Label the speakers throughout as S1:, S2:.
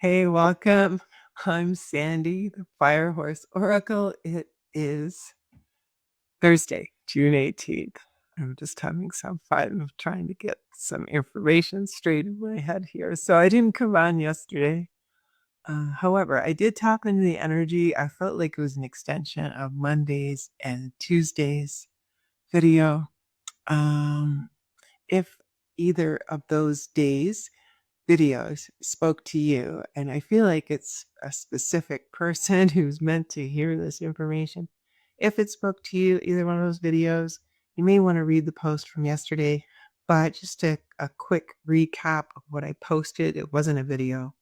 S1: Hey, welcome. I'm Sandy, the Firehorse Oracle. It is Thursday, June 18th. I'm just having some fun of trying to get some information straight in my head here. So I didn't come on yesterday. However, I did tap into the energy. I felt like it was an extension of Monday's and Tuesday's video. If either of those days videos spoke to you, and I feel like it's a specific person who's meant to hear this information. If it spoke to you, either one of those videos, you may want to read the post from yesterday, but just a quick recap of what I posted. It wasn't a video.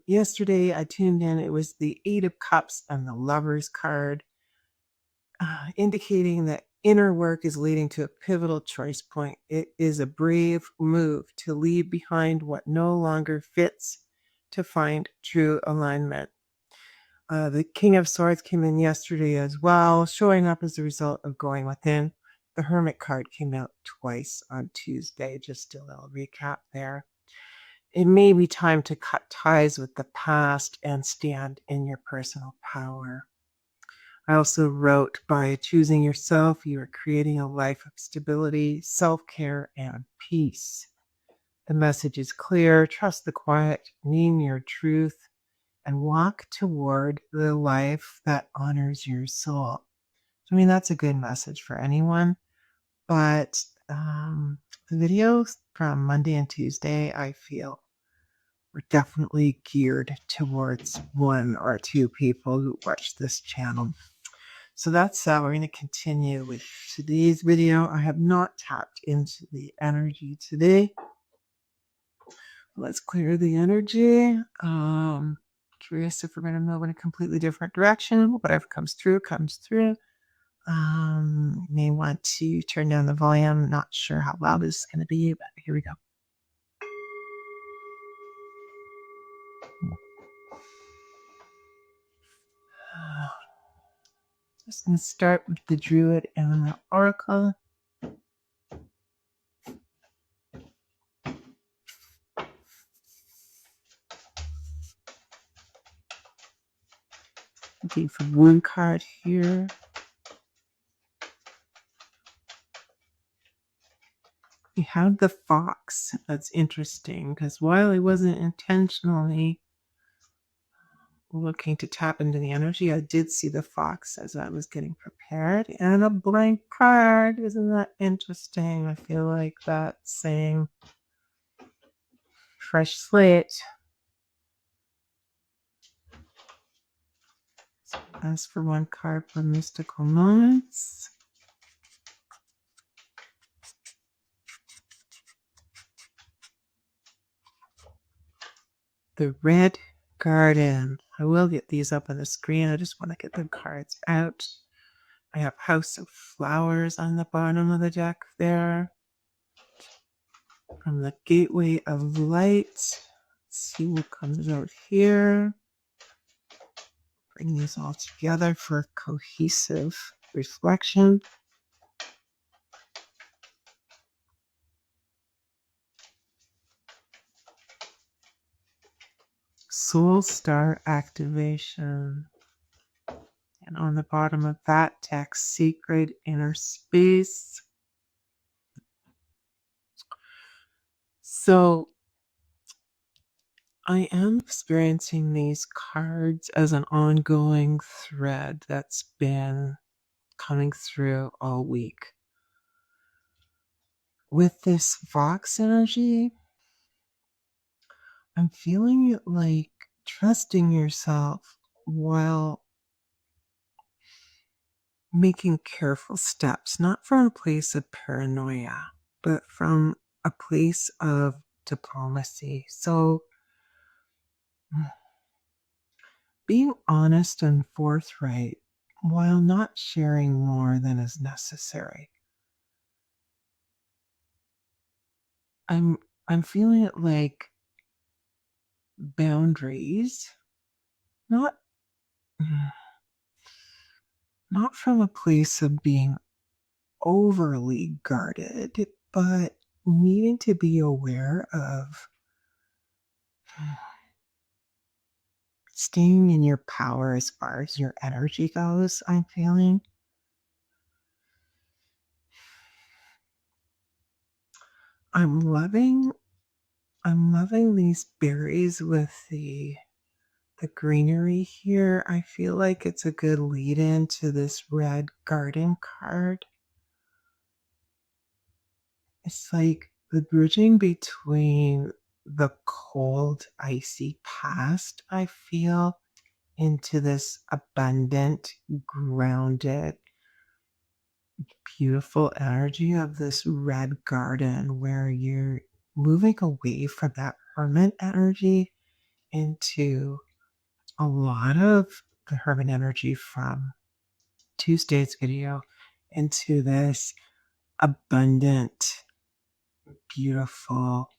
S1: Yesterday I tuned in. It was the Eight of Cups and the Lover's card, indicating that inner work is leading to a pivotal choice point. It is a brave move to leave behind what no longer fits to find true alignment. The King of Swords came in yesterday as well, showing up as a result of going within. The Hermit card came out twice on Tuesday. Just a little recap there. It may be time to cut ties with the past and stand in your personal power. I also wrote, by choosing yourself, you are creating a life of stability, self-care, and peace. The message is clear. Trust the quiet, name your truth, and walk toward the life that honors your soul. I mean, that's a good message for anyone. But the videos from Monday and Tuesday, I feel, were definitely geared towards one or two people who watch this channel. So that's we're going to continue with today's video. I have not tapped into the energy today. Let's clear the energy. Curious if we're going to move in a completely different direction. Whatever comes through, comes through. You may want to turn down the volume. Not sure how loud this is going to be, but here we go. Just going to start with the Druid Animal Oracle. Looking for one card here. You have the fox. That's interesting because while I wasn't intentionally looking to tap into the energy, I did see the fox as I was getting prepared, and a blank card. Isn't that interesting? I feel like that's saying fresh slate. As for one card for mystical moments. The Red Garden. I will get these up on the screen. I just want to get the cards out. I have House of Flowers on the bottom of the deck there. From the Gateway of Light. Let's see what comes out here. Bring these all together for cohesive reflection. Soul Star activation. And on the bottom of that text, Sacred Inner Space. So I am experiencing these cards as an ongoing thread that's been coming through all week. With this Vox energy, I'm feeling it like trusting yourself while making careful steps, not from a place of paranoia, but from a place of diplomacy. So being honest and forthright while not sharing more than is necessary. I'm feeling it like boundaries, not from a place of being overly guarded, but needing to be aware of staying in your power as far as your energy goes, I'm feeling. I'm loving these berries with the greenery here. I feel like it's a good lead in to this red garden card. It's like the bridging between the cold, icy past, I feel, into this abundant, grounded, beautiful energy of this red garden where you're moving away from that hermit energy into a lot of the hermit energy from Tuesday's video into this abundant, beautiful,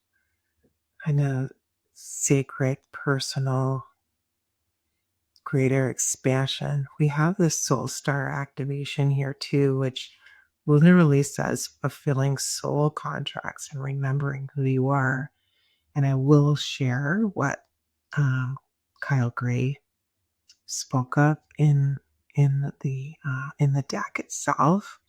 S1: kind of sacred, personal, greater expansion. We have this soul star activation here too, which literally says fulfilling soul contracts and remembering who you are. And I will share what Kyle Gray spoke of in the deck itself.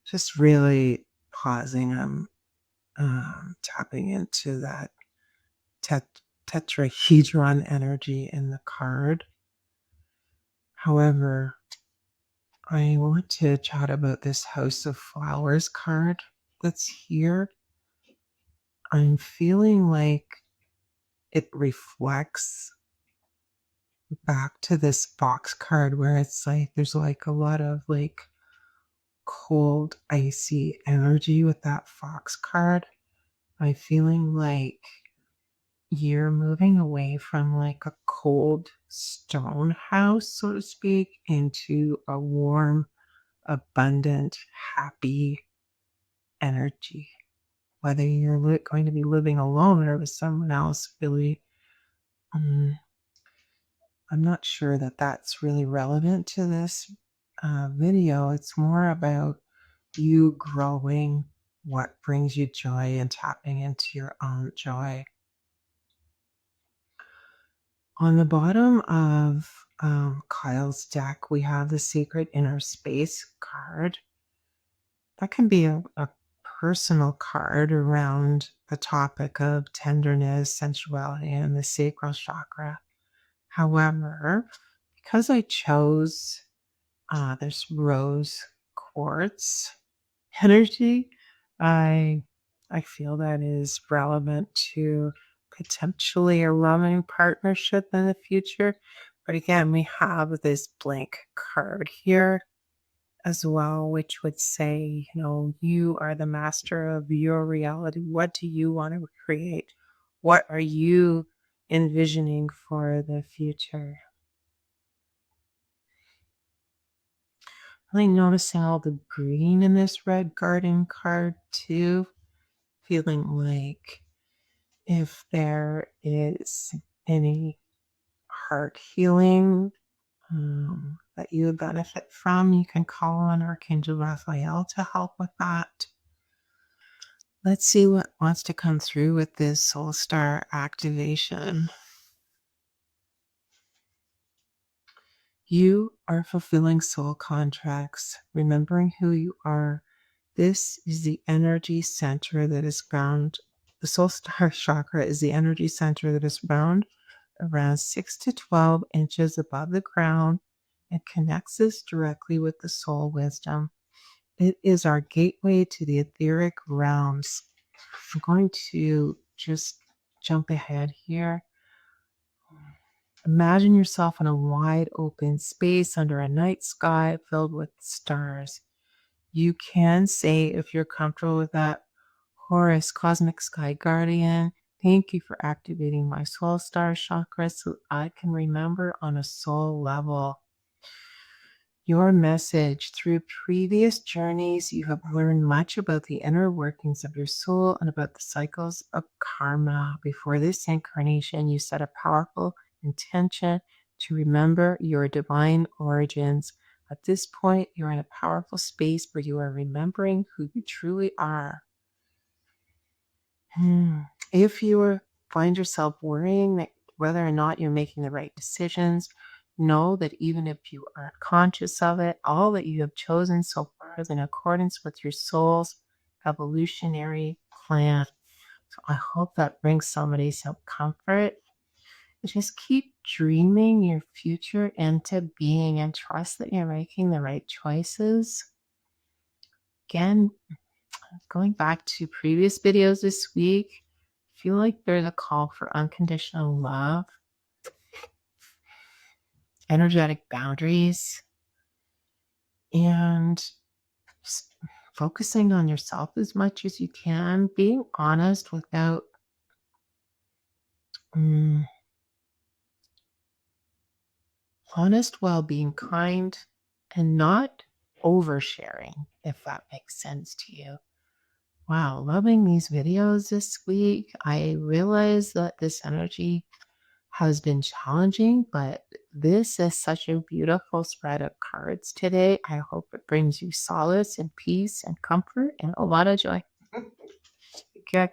S1: Just really pausing. Tapping into that tetrahedron energy in the card. However, I want to chat about this House of Flowers card that's here. I'm feeling like it reflects back to this box card where it's like there's like a lot of like cold, icy energy with that fox card. I'm feeling like you're moving away from like a cold stone house, so to speak, into a warm, abundant, happy energy. Whether you're going to be living alone or with someone else, really, I'm not sure that that's really relevant to this video. It's more about you growing what brings you joy and tapping into your own joy. On the bottom of Kyle's deck, we have the Secret Inner Space card. That can be a personal card around the topic of tenderness, sensuality, and the sacral chakra. However, because I chose this rose quartz energy, I feel that is relevant to potentially a loving partnership in the future. But again, we have this blank card here as well, which would say, you are the master of your reality. What do you want to create? What are you envisioning for the future? Really noticing all the green in this red garden card too. Feeling like if there is any heart healing that you would benefit from, you can call on Archangel Raphael to help with that. Let's see what wants to come through with this soul star activation. You are fulfilling soul contracts, remembering who you are. This is the energy center that is found. The soul star chakra is the energy center that is found around 6 to 12 inches above the ground and connects us directly with the soul wisdom. It is our gateway to the etheric realms. I'm going to just jump ahead here. Imagine yourself in a wide open space under a night sky filled with stars. You can say, if you're comfortable with that, Horus, Cosmic Sky Guardian, thank you for activating my soul star chakra so I can remember on a soul level. Your message. Through previous journeys, you have learned much about the inner workings of your soul and about the cycles of karma. Before this incarnation, you set a powerful intention to remember your divine origins. At this point, you're in a powerful space where you are remembering who you truly are. If you find yourself worrying that whether or not you're making the right decisions, know that even if you aren't conscious of it, all that you have chosen so far is in accordance with your soul's evolutionary plan. So I hope that brings somebody some comfort. Just keep dreaming your future into being and trust that you're making the right choices. Again, going back to previous videos this week, I feel like there's a call for unconditional love, energetic boundaries, and focusing on yourself as much as you can, being honest without honest while being kind, and not oversharing, if that makes sense to you. Wow, loving these videos this week. I realize that this energy has been challenging, but this is such a beautiful spread of cards today. I hope it brings you solace and peace and comfort and a lot of joy. Okay.